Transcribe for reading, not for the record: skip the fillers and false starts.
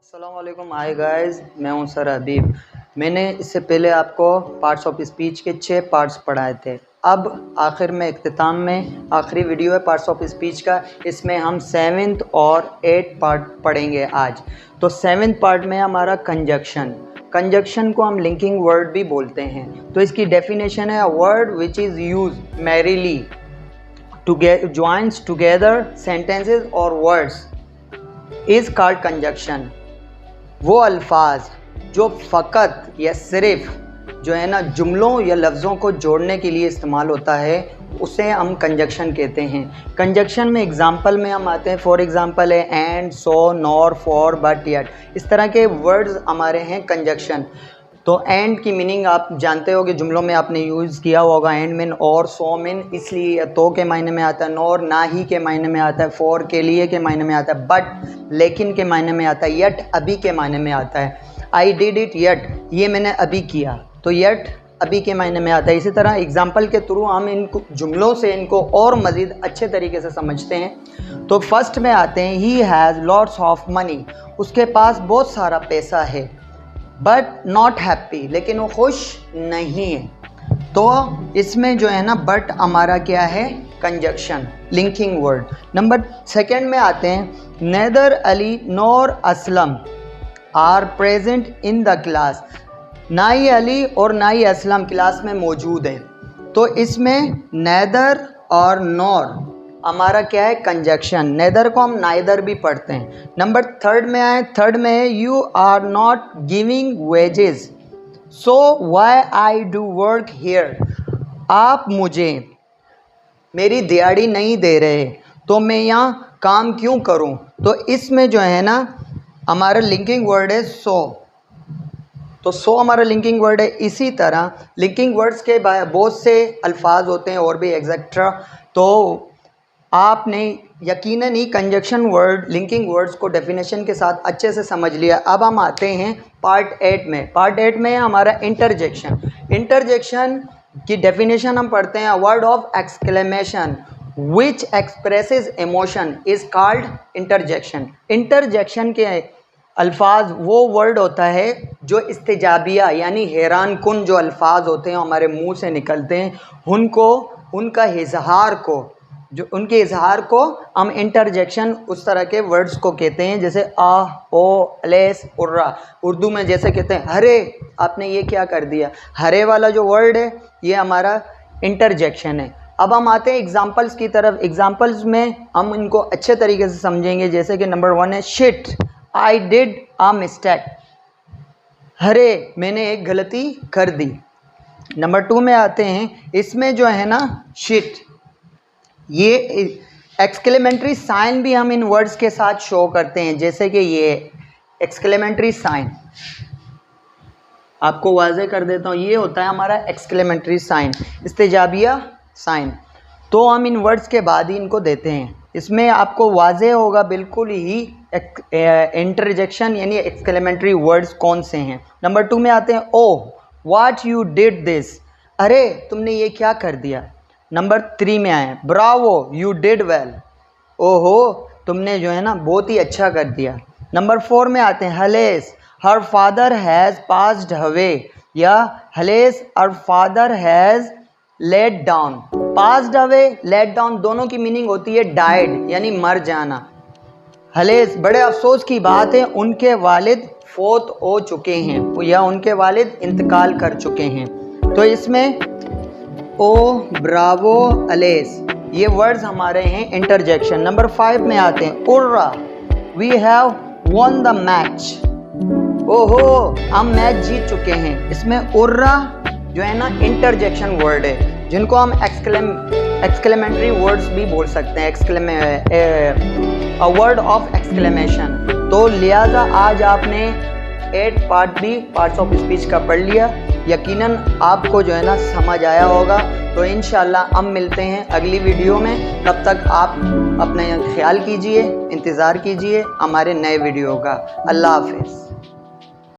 अस्सलाम वालेकुम। Hi guys, मैं हूं सर हबीब। मैंने इससे पहले आपको पार्ट्स ऑफ स्पीच के 6 पार्ट्स पढ़ाए थे। अब आखिर में इख्तिताम में आखिरी वीडियो है पार्ट्स ऑफ स्पीच का। इसमें हम 7th और 8th पार्ट पढ़ेंगे आज। तो 7th पार्ट में हमारा कंजक्शन को हम लिंकिंग वर्ड भी बोलते हैं। तो इसकी डेफिनेशन है, a word which is use merrily joins together sentences or words is called conjunction। वो अल्फाज जो फ़कत या सिर्फ जो है ना जुमलों या लफ्ज़ों को जोड़ने के लिए इस्तेमाल होता है उसे हम कंजक्शन कहते हैं। कंजक्शन में एग्ज़ाम्पल में हम आते हैं, फॉर एग्ज़ाम्पल है and, so, nor, for, but, yet. इस तरह के वर्ड्स हमारे हैं कंजक्शन। तो एंड की मीनिंग आप जानते हो कि जुमलों में आपने यूज़ किया होगा, एंड मीन और, सो मीन इसलिए, तो के मायने में आता है, नॉर ना ही के मायने में आता है, फॉर के लिए के मायने में आता है, बट लेकिन के मायने में आता है, येट अभी के मायने में आता है। आई डिड इट येट, ये मैंने अभी किया, तो येट अभी के मायने में आता है। इसी तरह एग्जाम्पल के थ्रू हम इन जुमलों से इनको और मज़ीद अच्छे तरीके से समझते हैं। तो फर्स्ट में आते हैं, he has lots of money, उसके पास बहुत सारा पैसा है, बट नॉट हैप्पी, लेकिन वो खुश नहीं है। तो इसमें जो है ना बट हमारा क्या है, कंजक्शन, लिंकिंग वर्ड। नंबर 2 में आते हैं, neither Ali nor Aslam are present in the class, ना ही अली और ना ही असलम क्लास में मौजूद है। तो इसमें नेदर और नॉर हमारा क्या है, कंजक्शन। नेदर को हम नाइदर भी पढ़ते हैं। नंबर 3 में आए, 3 में है, you are not giving wages so why I do work here, आप मुझे मेरी दिहाड़ी नहीं दे रहे तो मैं यहाँ काम क्यों करूँ। तो इसमें जो है ना हमारा लिंकिंग वर्ड है सो। तो सो हमारा लिंकिंग वर्ड है। इसी तरह लिंकिंग वर्ड्स के बहुत से अल्फाज होते हैं और भी एक्सेट्रा। तो आपने यकीनन ही कंजक्शन वर्ड, लिंकिंग वर्ड्स को डेफिनेशन के साथ अच्छे से समझ लिया। अब हम आते हैं पार्ट 8 में। पार्ट 8 में हमारा इंटरजेक्शन की डेफिनेशन हम पढ़ते हैं, word of exclamation which expresses emotion is called interjection. Interjection के अल्फाज वो वर्ड होता है जो इस्तेजाबिया यानी हैरान कुन जो अल्फाज होते हैं हमारे मुंह से निकलते हैं, उनको उनका इजहार को उनके इजहार को हम इंटरजेक्शन उस तरह के वर्ड्स को कहते हैं। जैसे आ, ओ, लेस, उर्रा। उर्दू में जैसे कहते हैं, हरे आपने ये क्या कर दिया, हरे वाला जो वर्ड है ये हमारा इंटरजेक्शन है। अब हम आते हैं एग्जाम्पल्स की तरफ। एग्जाम्पल्स में हम इनको अच्छे तरीके से समझेंगे। जैसे कि नंबर 1 है, shit I did a mistake, here मैंने एक गलती कर दी। नंबर 2 में आते हैं, इसमें जो है ना शिट, ये एक्सक्लेमेंट्री साइन भी हम इन वर्ड्स के साथ शो करते हैं। जैसे कि ये एक्सक्लेमेंट्री साइन आपको वाज़े कर देता हूँ, ये होता है हमारा एक्सक्लेमेंट्री साइन, इस्तेजाबिया साइन। तो हम इन वर्ड्स के बाद ही इनको देते हैं। इसमें आपको वाज़े होगा बिल्कुल ही इंटरजेक्शन यानी एक्सक्लेमेंट्री वर्ड्स कौन से हैं। नंबर 2 में आते हैं, oh what you did this, अरे तुमने ये क्या कर दिया। नंबर 3 में आए, ब्रावो यू डिड वेल, ओहो तुमने जो है ना बहुत ही अच्छा कर दिया। नंबर 4 में आते हैं, alas her father has passed away, या alas her father has let down. Passed away, let down दोनों की मीनिंग होती है डाइड यानी मर जाना। हलेस बड़े अफसोस की बात है उनके वालिद फोत हो चुके हैं या उनके वालिद इंतकाल कर चुके हैं। तो इसमें ओ, ब्रावो, अलेस ये वर्ड्स हमारे हैं इंटरजेक्शन। नंबर 5 में आते हैं, hurrah we have won the match, ओहो हम मैच जीत चुके हैं। इसमें उर्रा जो है ना इंटरजेक्शन वर्ड है, जिनको हम एक्सक्लेमेंट्री वर्ड्स भी बोल सकते हैं, अ वर्ड ऑफ एक्सक्लेमेशन। तो लिहाजा आज आपने 8 पार्ट भी पार्ट्स ऑफ स्पीच का पढ़ लिया। यकीनन आपको जो है ना समझ आया होगा। तो इंशाल्लाह हम मिलते हैं अगली वीडियो में। तब तक आप अपना ख्याल कीजिए, इंतज़ार कीजिए हमारे नए वीडियो का। अल्लाह हाफ़िज़।